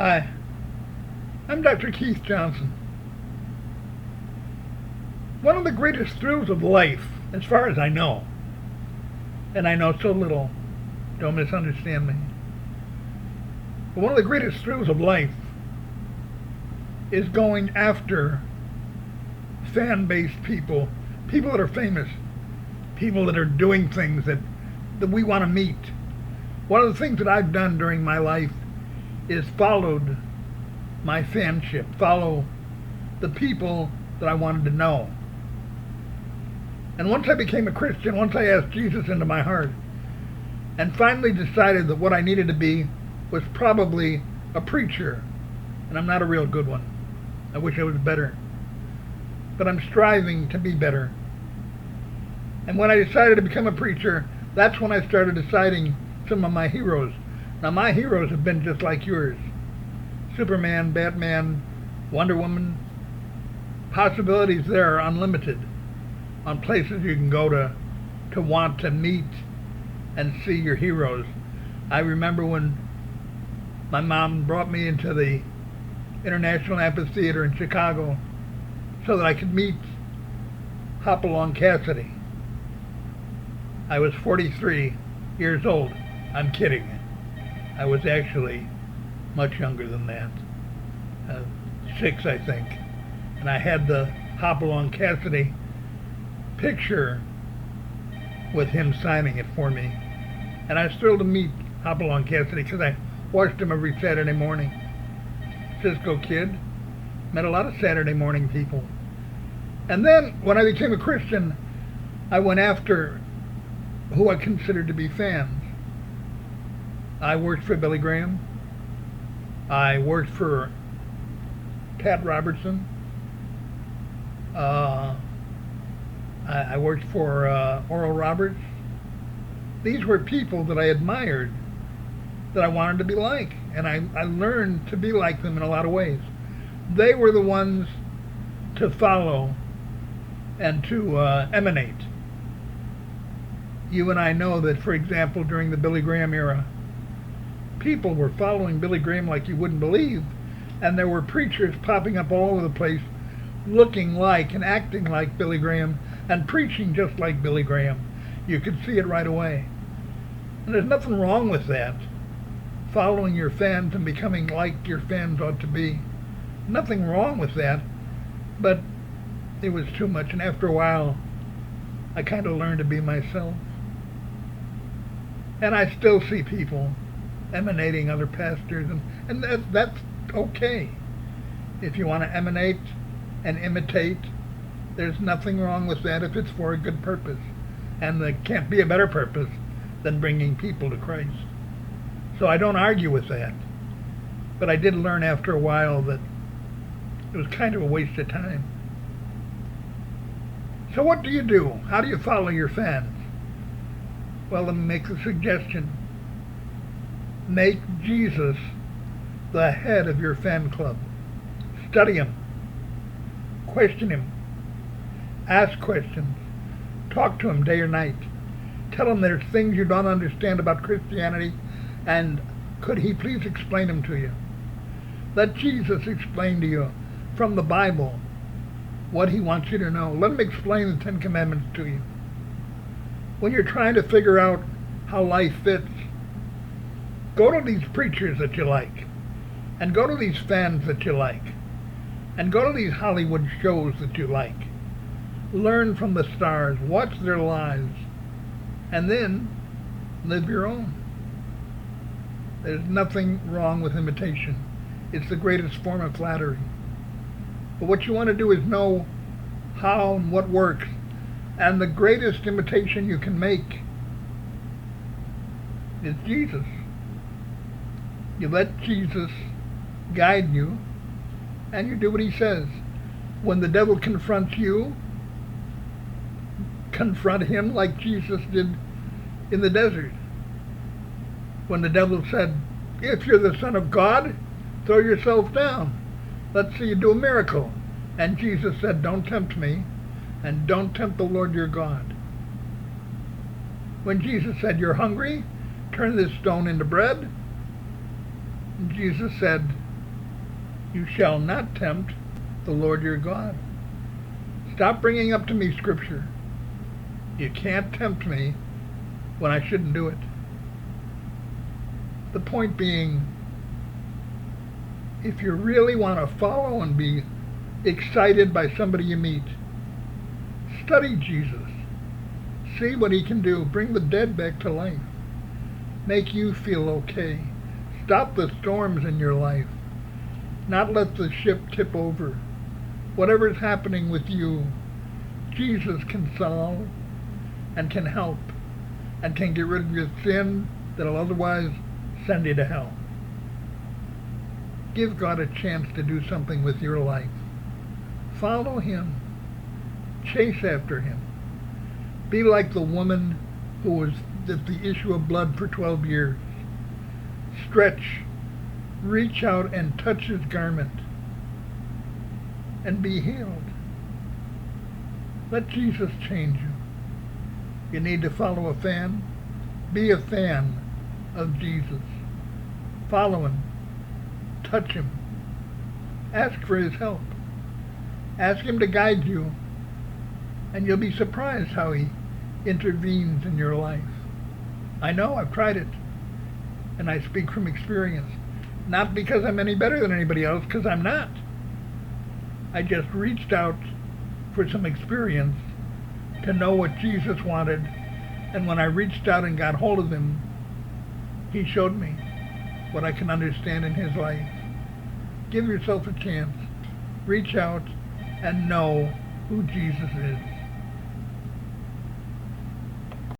Hi, I'm Dr. Keith Johnson. One of the greatest thrills of life, as far as I know, and I know so little, don't misunderstand me, but one of the greatest thrills of life is going after fan-based people, people that are famous, people that are doing things that we want to meet. One of the things that I've done during my life is followed my fanship, follow the people that I wanted to know. And once I became a Christian, once I asked Jesus into my heart, and finally decided that what I needed to be was probably a preacher, and I'm not a real good one. I wish I was better. But I'm striving to be better. And when I decided to become a preacher, that's when I started deciding some of my heroes. Now my heroes have been just like yours. Superman, Batman, Wonder Woman. Possibilities there are unlimited on places you can go to want to meet and see your heroes. I remember when my mom brought me into the International Amphitheater in Chicago so that I could meet Hopalong Cassidy. I was 43 years old. I'm kidding. I was actually much younger than that. 6, I think. And I had the Hopalong Cassidy picture with him signing it for me. And I was thrilled to meet Hopalong Cassidy because I watched him every Saturday morning. Cisco kid. Met a lot of Saturday morning people. And then when I became a Christian, I went after who I considered to be fans. I worked for Billy Graham. I worked for Pat Robertson. I worked for Oral Roberts. These were people that I admired, that I wanted to be like, and I learned to be like them in a lot of ways. They were the ones to follow and to emanate. You and I know that, for example, during the Billy Graham era, people were following Billy Graham like you wouldn't believe, and there were preachers popping up all over the place looking like and acting like Billy Graham and preaching just like Billy Graham. You could see it right away. And there's nothing wrong with that, following your fans and becoming like your fans ought to be. Nothing wrong with that, but it was too much, and after a while I kind of learned to be myself. And I still see people emanating other pastors, and that's okay. If you want to emanate and imitate, there's nothing wrong with that if it's for a good purpose. And there can't be a better purpose than bringing people to Christ. So I don't argue with that. But I did learn after a while that it was kind of a waste of time. So what do you do? How do you follow your fans? Well, let me make a suggestion. Make Jesus the head of your fan club. Study him. Question him. Ask questions. Talk to him day or night. Tell him there's things you don't understand about Christianity, and could he please explain them to you? Let Jesus explain to you from the Bible what he wants you to know. Let him explain the 10 Commandments to you. When you're trying to figure out how life fits, go to these preachers that you like, and go to these fans that you like, and go to these Hollywood shows that you like. Learn from the stars, watch their lives, and then live your own. There's nothing wrong with imitation. It's the greatest form of flattery. But what you want to do is know how and what works. And the greatest imitation you can make is Jesus. You let Jesus guide you, and you do what he says. When the devil confronts you, confront him like Jesus did in the desert. When the devil said, if you're the Son of God, throw yourself down. Let's see you do a miracle. And Jesus said, don't tempt me, and don't tempt the Lord your God. When Jesus said, you're hungry, turn this stone into bread, and Jesus said, You shall not tempt the Lord your God. Stop bringing up to me scripture. You can't tempt me when I shouldn't do it. The point being, if you really want to follow and be excited by somebody you meet, study Jesus. See what he can do. Bring the dead back to life. Make you feel okay. Stop the storms in your life. Not let the ship tip over. Whatever's happening with you, Jesus can solve and can help and can get rid of your sin that'll otherwise send you to hell. Give God a chance to do something with your life. Follow him. Chase after him. Be like the woman who was at the issue of blood for 12 years. Stretch, reach out and touch his garment and be healed. Let Jesus change you. You need to follow a fan? Be a fan of Jesus. Follow him. Touch him. Ask for his help. Ask him to guide you, and you'll be surprised how he intervenes in your life. I know, I've tried it, and I speak from experience. Not because I'm any better than anybody else, because I'm not. I just reached out for some experience to know what Jesus wanted, and when I reached out and got hold of him, he showed me what I can understand in his life. Give yourself a chance. Reach out and know who Jesus is.